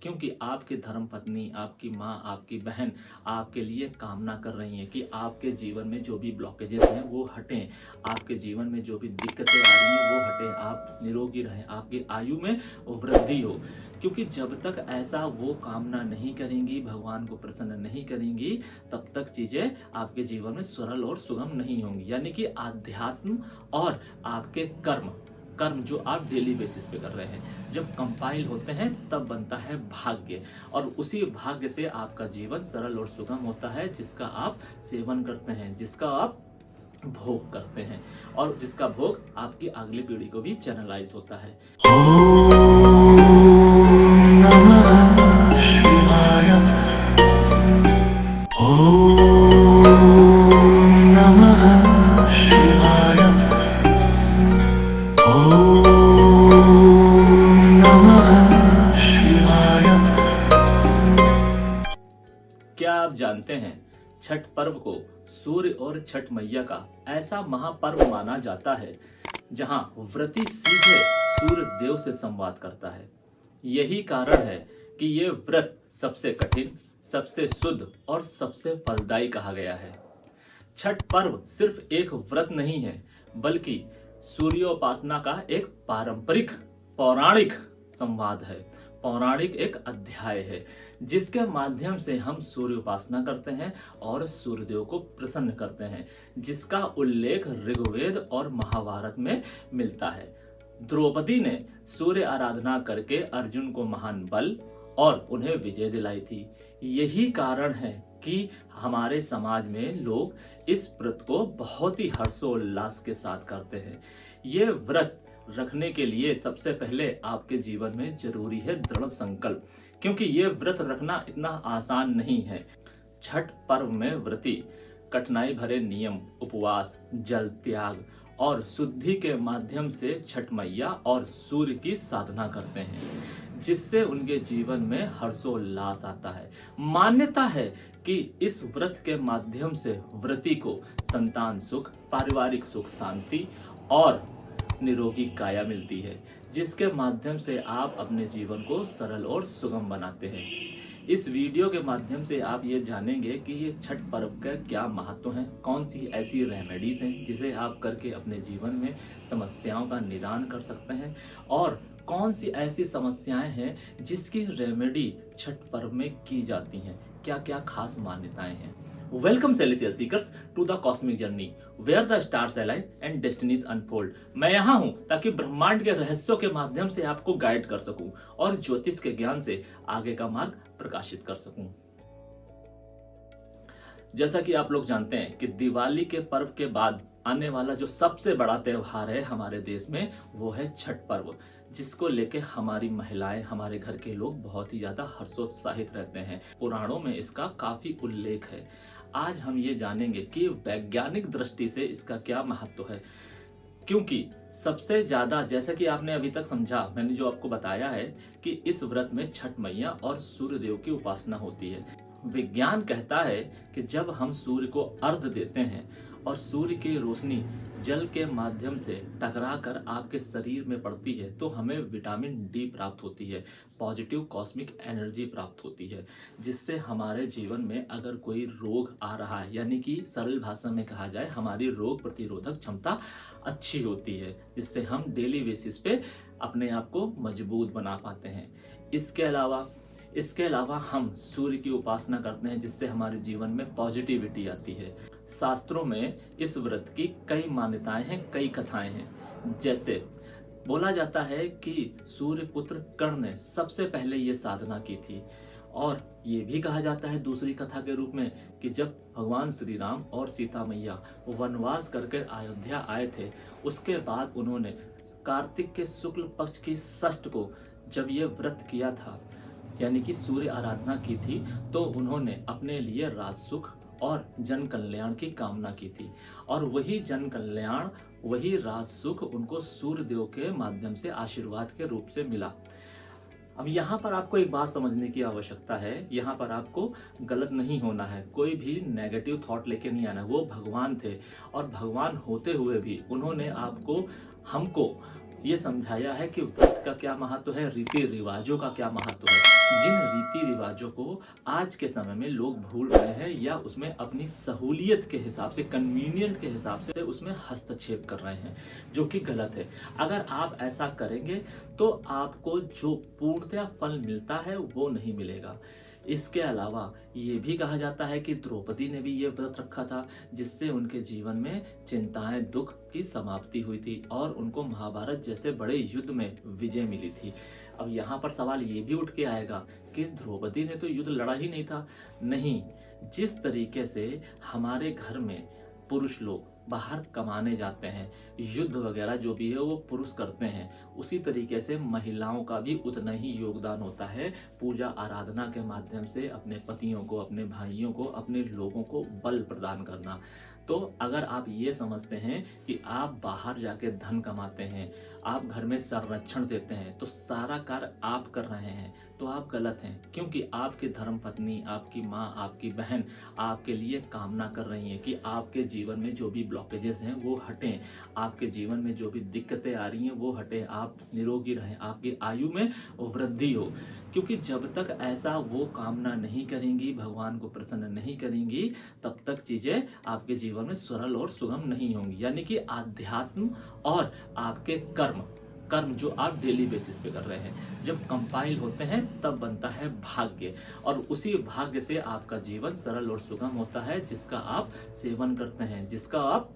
क्योंकि आपकी धर्मपत्नी, आपकी माँ, आपकी बहन आपके लिए कामना कर रही हैं कि आपके जीवन में जो भी ब्लॉकेजेस हैं वो हटें, आपके जीवन में जो भी दिक्कतें आ रही हैं वो हटें, आप निरोगी रहें, आपकी आयु में वृद्धि हो। क्योंकि जब तक ऐसा वो कामना नहीं करेंगी, भगवान को प्रसन्न नहीं करेंगी, तब तक चीज़ें आपके जीवन में सरल और सुगम नहीं होंगी। यानी कि आध्यात्म और आपके कर्म कर्म जो आप डेली बेसिस पे कर रहे हैं, जब कंपाइल होते हैं तब बनता है भाग्य, और उसी भाग्य से आपका जीवन सरल और सुगम होता है, जिसका आप सेवन करते हैं, जिसका आप भोग करते हैं, और जिसका भोग आपकी अगली पीढ़ी को भी चैनलाइज होता है। क्या आप जानते हैं, छठ पर्व को सूर्य और छठ मैया का ऐसा महापर्व माना जाता है जहां व्रती सीधे सूर्य देव से संवाद करता है। यही कारण है कि ये व्रत सबसे कठिन, सबसे शुद्ध और सबसे फलदायी कहा गया है। छठ पर्व सिर्फ एक व्रत नहीं है, बल्कि सूर्योपासना का एक पारंपरिक पौराणिक संवाद है, पौराणिक एक अध्याय है, जिसके माध्यम से हम सूर्योपासना करते हैं और सूर्यदेव को प्रसन्न करते हैं, जिसका उल्लेख ऋग्वेद और महाभारत में मिलता है। द्रौपदी ने सूर्य आराधना करके अर्जुन को महान बल और उन्हें विजय दिलाई थी। यही कारण है कि हमारे समाज में लोग इस व्रत को बहुत ही हर्षोल्लास के साथ करते हैं। ये व्रत रखने के लिए सबसे पहले आपके जीवन में जरूरी है दृढ़ संकल्प, क्योंकि ये व्रत रखना इतना आसान नहीं है। छठ पर्व में व्रती कठिनाई भरे नियम, उपवास, जल त्याग और शुद्धि के माध्यम से छठ मैया और सूर्य की साधना करते हैं, जिससे उनके जीवन में हर्षोल्लास आता है। मान्यता है कि इस व्रत के माध्यम से व्रती को संतान सुख, पारिवारिक सुख शांति और निरोगी काया मिलती है, जिसके माध्यम से आप अपने जीवन को सरल और सुगम बनाते हैं। इस वीडियो के माध्यम से आप ये जानेंगे कि ये छठ पर्व का क्या महत्व है, कौन सी ऐसी रेमेडीज हैं जिसे आप करके अपने जीवन में समस्याओं का निदान कर सकते हैं, और कौन सी ऐसी समस्याएं हैं जिसकी रेमेडी छठ पर्व में की जाती हैं, क्या क्या खास मान्यताएं हैं। Welcome celestial seekers to the cosmic journey where the stars align and destinies unfold. मैं यहाँ हूँ ताकि ब्रह्मांड के रहस्यों के माध्यम से आपको गाइड कर सकूं और ज्योतिष के ज्ञान से आगे का मार्ग प्रकाशित कर सकूं। जैसा कि आप लोग जानते हैं कि दिवाली के पर्व के बाद आने वाला जो सबसे बड़ा त्योहार है हमारे देश में, वो है छठ पर्व, जिसको लेके हमारी महिलाएं, हमारे घर के लोग बहुत ही ज्यादा हर्षोत्साहित रहते हैं। पुराणों में इसका काफी उल्लेख है। आज हम ये जानेंगे कि वैज्ञानिक दृष्टि से इसका क्या महत्व है, क्योंकि सबसे ज्यादा, जैसा कि आपने अभी तक समझा, मैंने जो आपको बताया है कि इस व्रत में छठ मैया और सूर्य देव की उपासना होती है। विज्ञान कहता है कि जब हम सूर्य को अर्घ देते हैं और सूर्य की रोशनी जल के माध्यम से टकरा कर आपके शरीर में पड़ती है, तो हमें विटामिन डी प्राप्त होती है, पॉजिटिव कॉस्मिक एनर्जी प्राप्त होती है, जिससे हमारे जीवन में अगर कोई रोग आ रहा है, यानी कि सरल भाषा में कहा जाए, हमारी रोग प्रतिरोधक क्षमता अच्छी होती है, जिससे हम डेली बेसिस पे अपने आप को मजबूत बना पाते हैं। इसके अलावा हम सूर्य की उपासना करते हैं, जिससे हमारे जीवन में पॉजिटिविटी आती है। शास्त्रों में इस व्रत की कई मान्यताएं हैं, कई कथाएं हैं। जैसे बोला जाता है कि सूर्य पुत्र कर्ण ने सबसे पहले ये साधना की थी, और ये भी कहा जाता है दूसरी कथा के रूप में कि जब भगवान श्री राम और सीता मैया वनवास करके अयोध्या आए थे, उसके बाद उन्होंने कार्तिक के शुक्ल पक्ष की षष्ठ को जब ये व्रत किया था, यानी कि सूर्य आराधना की थी, तो उन्होंने अपने लिए राज सुख और जन कल्याण की कामना की थी, और वही जन कल्याण, वही राज सुख उनको सूर्य देव के माध्यम से आशीर्वाद के रूप से मिला। अब यहाँ पर आपको एक बात समझने की आवश्यकता है, यहाँ पर आपको गलत नहीं होना है, कोई भी नेगेटिव थॉट लेके नहीं आना। वो भगवान थे, और भगवान होते हुए भी उन्होंने हमको ये समझाया है कि व्रत का क्या महत्व है, रीति रिवाजों का क्या महत्व है। जिन रिवाजों को आज के समय में लोग भूल रहे हैं या उसमें अपनी सहूलियत के हिसाब से, कन्वीनियंट के हिसाब से उसमें हस्तक्षेप कर रहे हैं, जो कि गलत है। अगर आप ऐसा करेंगे तो आपको जो पूर्णतया फल मिलता है वो नहीं मिलेगा। इसके अलावा ये भी कहा जाता है कि द्रौपदी ने भी ये व्रत रखा था, जिससे उनके जीवन में चिंताएं, दुख की समाप्ति हुई थी और उनको महाभारत जैसे बड़े युद्ध में विजय मिली थी। अब यहाँ पर सवाल ये भी उठ के आएगा कि द्रौपदी ने तो युद्ध लड़ा ही नहीं था। नहीं, जिस तरीके से हमारे घर में पुरुष लोग बाहर कमाने जाते हैं, युद्ध वगैरह जो भी है वो पुरुष करते हैं, उसी तरीके से महिलाओं का भी उतना ही योगदान होता है पूजा आराधना के माध्यम से अपने पतियों को, अपने भाइयों को, अपने लोगों को बल प्रदान करना। तो अगर आप ये समझते हैं कि आप बाहर जाके धन कमाते हैं, आप घर में संरक्षण देते हैं, तो सारा कार्य आप कर रहे हैं, तो आप गलत हैं। क्योंकि आपकी धर्मपत्नी, आपकी माँ, आपकी बहन आपके लिए कामना कर रही हैं कि आपके जीवन में जो भी ब्लॉकेजेस हैं वो हटें, आपके जीवन में जो भी दिक्कतें आ रही हैं वो हटें, आप निरोगी रहें, आपकी आयु में वृद्धि हो। क्योंकि जब तक ऐसा वो कामना नहीं करेंगी, भगवान को प्रसन्न नहीं करेंगी, तब तक चीजें आपके जीवन में सरल और सुगम नहीं होंगी। यानी कि आध्यात्म और आपके कर्म जो आप डेली बेसिस पे कर रहे हैं, जब कंपाइल होते हैं तब बनता है भाग्य, और उसी भाग्य से आपका जीवन सरल और सुगम होता है, जिसका आप सेवन करते हैं, जिसका आप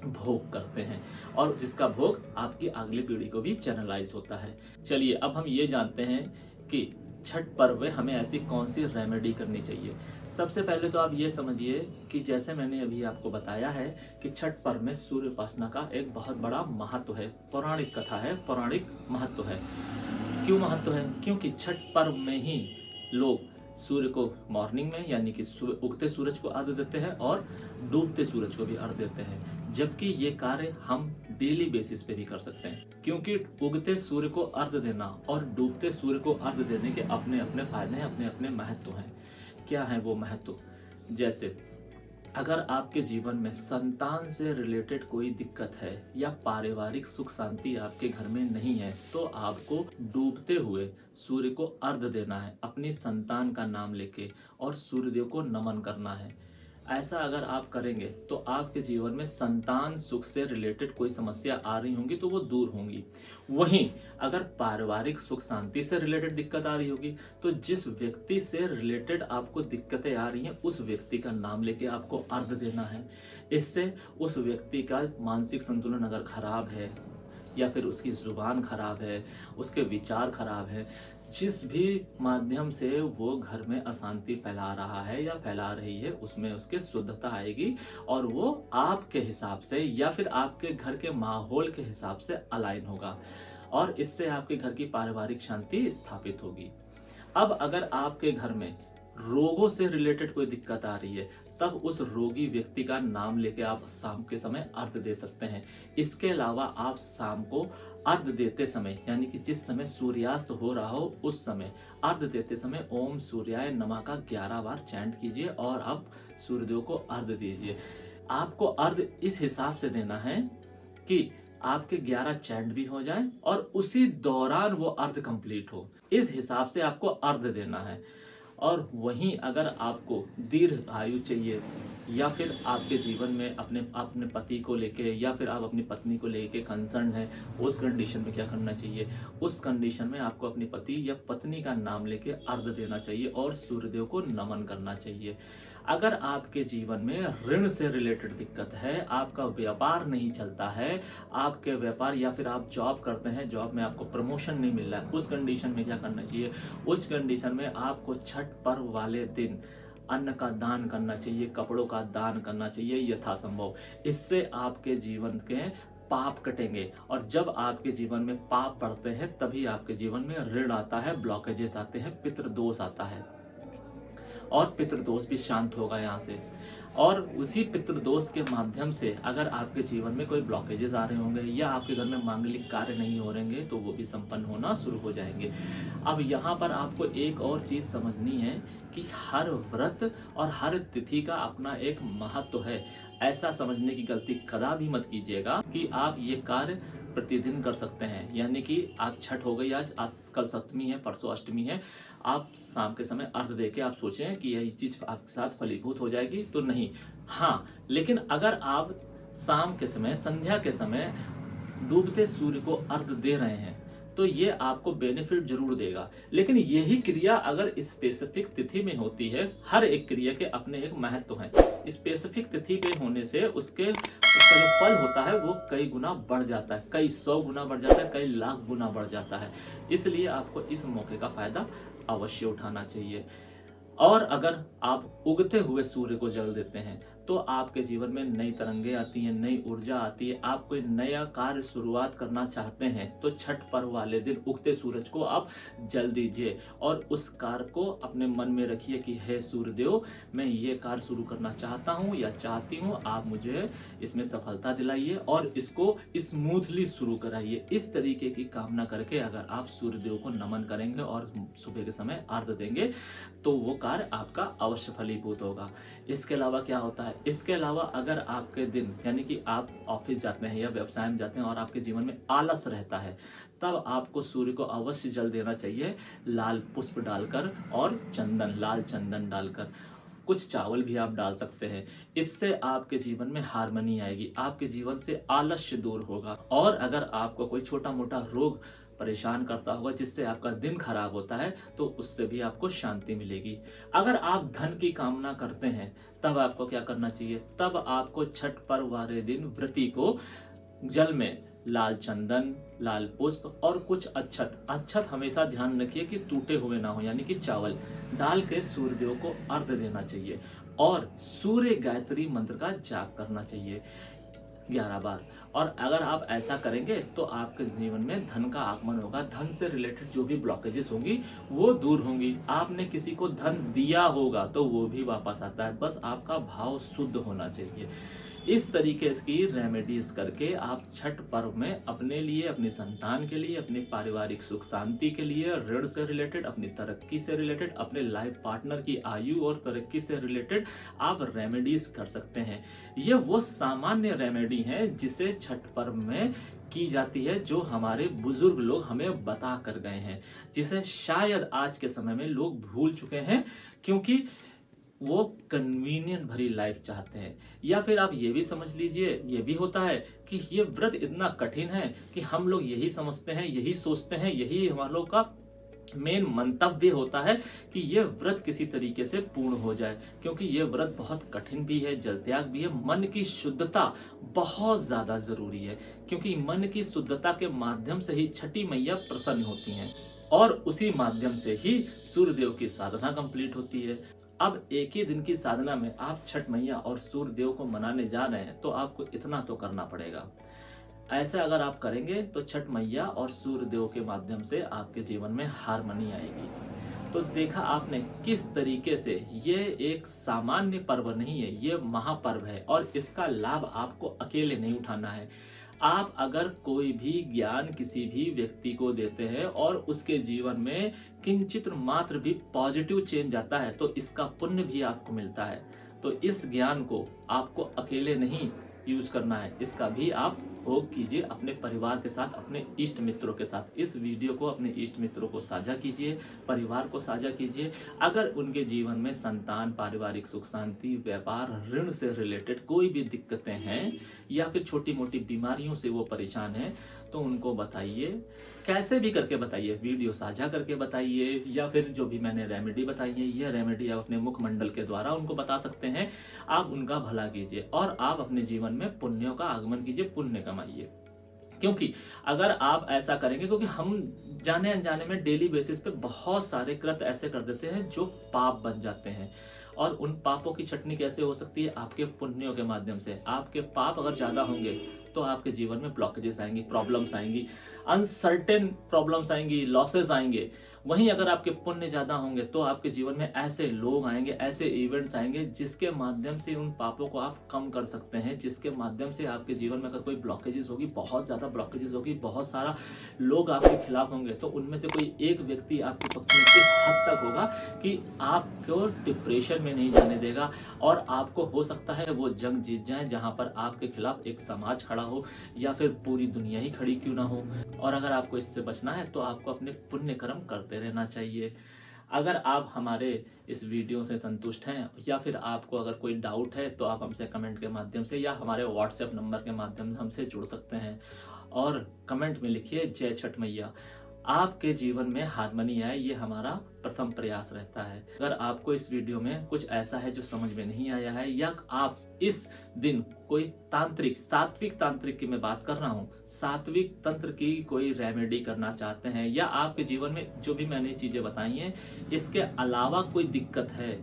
भोग करते हैं, और जिसका भोग आपकी अगली पीढ़ी को भी चैनलाइज होता है। चलिए अब हम ये जानते हैं कि छठ पर्व में हमें ऐसी कौन सी रेमेडी करनी चाहिए। सबसे पहले तो आप ये समझिए कि जैसे मैंने अभी आपको बताया है कि छठ पर्व में सूर्य उपासना का एक बहुत बड़ा महत्व है, पौराणिक कथा है, पौराणिक महत्व है। क्यों महत्व है? क्योंकि छठ पर्व में ही लोग सूर्य को मॉर्निंग में यानी कि उगते सूरज को अर्घ्य देते हैं और डूबते सूरज को भी अर्घ्य देते हैं, जबकि ये कार्य हम डेली बेसिस पे भी कर सकते हैं। क्योंकि उगते सूर्य को अर्घ्य देना और डूबते सूर्य को अर्घ्य देने के अपने अपने फायदे हैं, अपने अपने महत्व हैं। क्या है वो महत्व? जैसे अगर आपके जीवन में संतान से रिलेटेड कोई दिक्कत है या पारिवारिक सुख शांति आपके घर में नहीं है, तो आपको डूबते हुए सूर्य को अर्घ्य देना है, अपनी संतान का नाम लेके, और सूर्यदेव को नमन करना है। ऐसा अगर आप करेंगे तो आपके जीवन में संतान सुख से रिलेटेड कोई समस्या आ रही होंगी तो वो दूर होंगी। वहीं अगर पारिवारिक सुख शांति से रिलेटेड दिक्कत आ रही होगी तो जिस व्यक्ति से रिलेटेड आपको दिक्कतें आ रही हैं उस व्यक्ति का नाम लेके आपको अर्घ्य देना है। इससे उस व्यक्ति का मानसिक संतुलन अगर खराब है या फिर उसकी जुबान खराब है, उसके विचार खराब है, जिस भी माध्यम से वो घर में अशांति फैला रहा है या फैला रही है, उसमें उसके शुद्धता आएगी और वो आपके हिसाब से या फिर आपके घर के माहौल के हिसाब से अलाइन होगा, और इससे आपके घर की पारिवारिक शांति स्थापित होगी। अब अगर आपके घर में रोगों से रिलेटेड कोई दिक्कत आ रही है, तब उस रोगी व्यक्ति का नाम लेके आप शाम के समय अर्घ्य दे सकते हैं। इसके अलावा आप शाम को अर्घ्य देते समय यानी कि जिस समय सूर्यास्त हो रहा हो उस समय अर्घ्य देते समय ओम सूर्याय नमः का 11 बार चैंट कीजिए और आप सूर्यदेव को अर्घ्य दीजिए। आपको अर्घ्य इस हिसाब से देना है कि आपके 11 चैंट भी हो जाएं और उसी दौरान वो अर्घ्य कंप्लीट हो, इस हिसाब से आपको अर्घ्य देना है। और वहीं अगर आपको दीर्घ आयु चाहिए या फिर आपके जीवन में अपने पति को लेके या फिर आप अपनी पत्नी को लेके कंसर्न है, उस कंडीशन में क्या करना चाहिए? उस कंडीशन में आपको अपनी पति या पत्नी का नाम लेके अर्घ्य देना चाहिए और सूर्यदेव को नमन करना चाहिए। अगर आपके जीवन में ऋण से रिलेटेड दिक्कत है, आपका व्यापार नहीं चलता है, आपके व्यापार या फिर आप जॉब करते हैं, जॉब में आपको प्रमोशन नहीं मिल रहा है, उस कंडीशन में क्या करना चाहिए? उस कंडीशन में आपको छठ पर्व वाले दिन अन्न का दान करना चाहिए, कपड़ों का दान करना चाहिए यथासंभव। इससे आपके जीवन के पाप कटेंगे, और जब आपके जीवन में पाप बढ़ते हैं तभी आपके जीवन में ऋण आता है, ब्लॉकेजेस आते हैं, पितृदोष आता है, और पितृदोष भी शांत होगा यहाँ से। और उसी पितृदोष के माध्यम से अगर आपके जीवन में कोई ब्लॉकेजेस आ रहे होंगे या आपके घर में मांगलिक कार्य नहीं हो रहेंगे तो वो भी संपन्न होना शुरू हो जाएंगे। अब यहाँ पर आपको एक और चीज समझनी है कि हर व्रत और हर तिथि का अपना एक महत्व है। ऐसा समझने की गलती कदापि मत कीजिएगा कि आप ये कार्य प्रतिदिन कर सकते हैं, यानी कि आज छठ हो गई, आज कल सप्तमी है, परसों अष्टमी है, आप शाम के समय अर्घ देके आप सोचें कि यही चीज आपके साथ फलीभूत हो जाएगी, तो नहीं। हाँ, लेकिन अगर आप शाम के समय, संध्या के समय डूबते सूर्य को अर्घ दे रहे हैं तो ये आपको बेनिफिट जरूर देगा। लेकिन यही क्रिया अगर स्पेसिफिक तिथि में होती है, हर एक क्रिया के अपने एक महत्व है। स्पेसिफिक तिथि पे होने से उसका जो फल होता है वो कई गुना बढ़ जाता है, कई 100 गुना बढ़ जाता है, कई लाख गुना बढ़ जाता है। इसलिए आपको इस मौके का फायदा अवश्य उठाना चाहिए। और अगर आप उगते हुए सूर्य को जल देते हैं तो आपके जीवन में नई तरंगे आती हैं, नई ऊर्जा आती है। आप कोई नया कार्य शुरुआत करना चाहते हैं तो छठ पर्व वाले दिन उगते सूरज को आप जल दीजिए और उस कार्य को अपने मन में रखिए कि हे सूर्यदेव, मैं ये कार्य शुरू करना चाहता हूँ या चाहती हूँ, आप मुझे इसमें सफलता दिलाइए और इसको स्मूथली शुरू कराइए। इस तरीके की कामना करके अगर आप सूर्यदेव को नमन करेंगे और सुबह के समय आरती देंगे तो वो कार्य आपका अवश्य फलीभूत होगा। इसके अलावा क्या होता है, इसके अलावा अगर आपके दिन यानी कि आप ऑफिस जाते हैं या व्यवसाय में जाते हैं और आपके जीवन में आलस रहता है, तब आपको सूर्य को अवश्य जल देना चाहिए लाल पुष्प डालकर और चंदन, लाल चंदन डालकर। कुछ चावल भी आप डाल सकते हैं। इससे आपके जीवन में हार्मनी आएगी, आपके जीवन से आलस्य दूर होगा। और अगर आपको कोई छोटा मोटा रोग परेशान करता होगा जिससे आपका दिन खराब होता है तो उससे भी आपको शांति मिलेगी। अगर आप धन की कामना करते हैं तब आपको क्या करना चाहिए, तब आपको छठ पर्व वाले दिन व्रती को जल में लाल चंदन, लाल पुष्प और कुछ अक्षत हमेशा ध्यान रखिए कि टूटे हुए ना हो, यानी कि चावल डाल के सूर्यदेव को अर्घ देना चाहिए और सूर्य गायत्री मंत्र का जाप करना चाहिए 11 बार। और अगर आप ऐसा करेंगे तो आपके जीवन में धन का आगमन होगा। धन से रिलेटेड जो भी ब्लॉकेजेस होंगी वो दूर होंगी। आपने किसी को धन दिया होगा तो वो भी वापस आता है, बस आपका भाव शुद्ध होना चाहिए। इस तरीके की रेमेडीज करके आप छठ पर्व में अपने लिए, अपनी संतान के लिए, अपनी पारिवारिक सुख शांति के लिए, ऋण से रिलेटेड, अपनी तरक्की से रिलेटेड, अपने लाइफ पार्टनर की आयु और तरक्की से रिलेटेड आप रेमेडीज कर सकते हैं। ये वो सामान्य रेमेडी है जिसे छठ पर्व में की जाती है, जो हमारे बुजुर्ग लोग हमें बता कर गए हैं, जिसे शायद आज के समय में लोग भूल चुके हैं क्योंकि वो कन्वीनियंट भरी लाइफ चाहते हैं। या फिर आप ये भी समझ लीजिए, ये भी होता है कि ये व्रत इतना कठिन है कि हम लोग यही समझते हैं, यही सोचते हैं, यही हम लोग का मेन मंतव्य होता है कि ये व्रत किसी तरीके से पूर्ण हो जाए, क्योंकि ये व्रत बहुत कठिन भी है, जलत्याग भी है। मन की शुद्धता बहुत ज्यादा जरूरी है, क्योंकि मन की शुद्धता के माध्यम से ही छठी मैया प्रसन्न होती हैं और उसी माध्यम से ही सूर्यदेव की साधना कंप्लीट होती है। अब एक ही दिन की साधना में आप छठ मैया और सूर्य देव को मनाने जा रहे हैं तो आपको इतना तो करना पड़ेगा। ऐसा अगर आप करेंगे तो छठ मैया और सूर्य देव के माध्यम से आपके जीवन में हार्मनी आएगी। तो देखा आपने किस तरीके से ये एक सामान्य पर्व नहीं है, ये महापर्व है और इसका लाभ आपको अकेले नहीं उठाना है। आप अगर कोई भी ज्ञान किसी भी व्यक्ति को देते हैं और उसके जीवन में किंचित मात्र भी पॉजिटिव चेंज आता है तो इसका पुण्य भी आपको मिलता है। तो इस ज्ञान को आपको अकेले नहीं यूज करना है, इसका भी आप भोग कीजिए अपने परिवार के साथ, अपने इष्ट मित्रों के साथ। इस वीडियो को अपने इष्ट मित्रों को साझा कीजिए, परिवार को साझा कीजिए। अगर उनके जीवन में संतान, पारिवारिक सुख शांति, व्यापार, ऋण से रिलेटेड कोई भी दिक्कतें हैं या फिर छोटी मोटी बीमारियों से वो परेशान हैं तो उनको बताइए, कैसे भी करके बताइए, वीडियो साझा करके बताइए, या फिर जो भी मैंने रेमेडी बताई है ये रेमेडी आप अपने मुखमंडल के द्वारा उनको बता सकते हैं। आप उनका भला कीजिए और आप अपने जीवन में पुण्यों का आगमन कीजिए, पुण्य कमाइए। क्योंकि अगर आप ऐसा करेंगे, क्योंकि हम जाने अनजाने में डेली बेसिस पे बहुत सारे कृत्य ऐसे कर देते हैं जो पाप बन जाते हैं, और उन पापों की छटनी कैसे हो सकती है, आपके पुण्यों के माध्यम से। आपके पाप अगर ज्यादा होंगे तो आपके जीवन में ब्लॉकेजेस आएंगी, प्रॉब्लम्स आएंगी, अनसर्टेन प्रॉब्लम्स आएंगी, लॉसेस आएंगे। वहीं अगर आपके पुण्य ज्यादा होंगे तो आपके जीवन में ऐसे लोग आएंगे, ऐसे इवेंट्स आएंगे जिसके माध्यम से उन पापों को आप कम कर सकते हैं, जिसके माध्यम से आपके जीवन में अगर कोई ब्लॉकेजेस होगी, बहुत ज्यादा ब्लॉकेजेस होगी, बहुत सारा लोग आपके खिलाफ होंगे, तो उनमें से कोई एक व्यक्ति आपके पक्ष में इस हद तक होगा कि आपको डिप्रेशन में नहीं जाने देगा और आपको हो सकता है वो जंग जीत जाए जहां पर आपके खिलाफ एक समाज खड़ा हो या फिर पूरी दुनिया ही खड़ी क्यों ना हो। और अगर आपको इससे बचना है तो आपको अपने पुण्य कर्म करते रहना चाहिए। अगर आप हमारे इस वीडियो से संतुष्ट हैं या फिर आपको अगर कोई डाउट है तो आप हमसे कमेंट के माध्यम से या हमारे व्हाट्सएप नंबर के माध्यम से हमसे जुड़ सकते हैं। और कमेंट में लिखिए जय छठ मैया। आपके जीवन में हारमोनी आए, ये हमारा प्रथम प्रयास रहता है। अगर आपको इस वीडियो में कुछ ऐसा है जो समझ में नहीं आया है, या आप इस दिन कोई तांत्रिक, सात्विक तांत्रिक की मैं बात कर रहा हूँ, सात्विक तंत्र की कोई रेमेडी करना चाहते हैं, या आपके जीवन में जो भी मैंने चीजें बताई हैं इसके अलावा कोई दिक्कत है,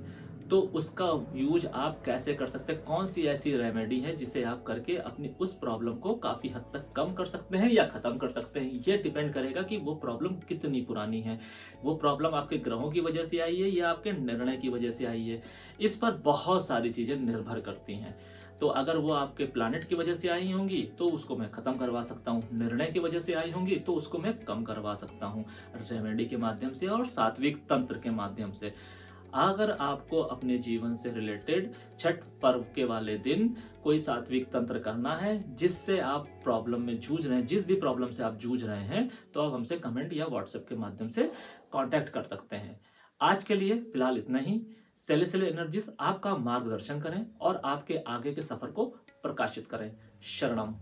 तो उसका यूज आप कैसे कर सकते हैं, कौन सी ऐसी रेमेडी है जिसे आप करके अपनी उस प्रॉब्लम को काफी हद तक कम कर सकते हैं या खत्म कर सकते हैं। ये डिपेंड करेगा कि वो प्रॉब्लम कितनी पुरानी है, वो प्रॉब्लम आपके ग्रहों की वजह से आई है या आपके निर्णय की वजह से आई है। इस पर बहुत सारी चीजें निर्भर करती हैं। तो अगर वो आपके प्लानिट की वजह से आई होंगी तो उसको मैं खत्म करवा सकता हूँ, निर्णय की वजह से आई होंगी तो उसको मैं कम करवा सकता हूँ, रेमेडी के माध्यम से और सात्विक तंत्र के माध्यम से। अगर आपको अपने जीवन से रिलेटेड छठ पर्व के वाले दिन कोई सात्विक तंत्र करना है जिससे आप प्रॉब्लम में जूझ रहे हैं, जिस भी प्रॉब्लम से आप जूझ रहे हैं, तो आप हमसे कमेंट या व्हाट्सएप के माध्यम से कांटेक्ट कर सकते हैं। आज के लिए फिलहाल इतना ही। सेलेस्टियल एनर्जीज आपका मार्गदर्शन करें और आपके आगे के सफर को प्रकाशित करें। शरणम।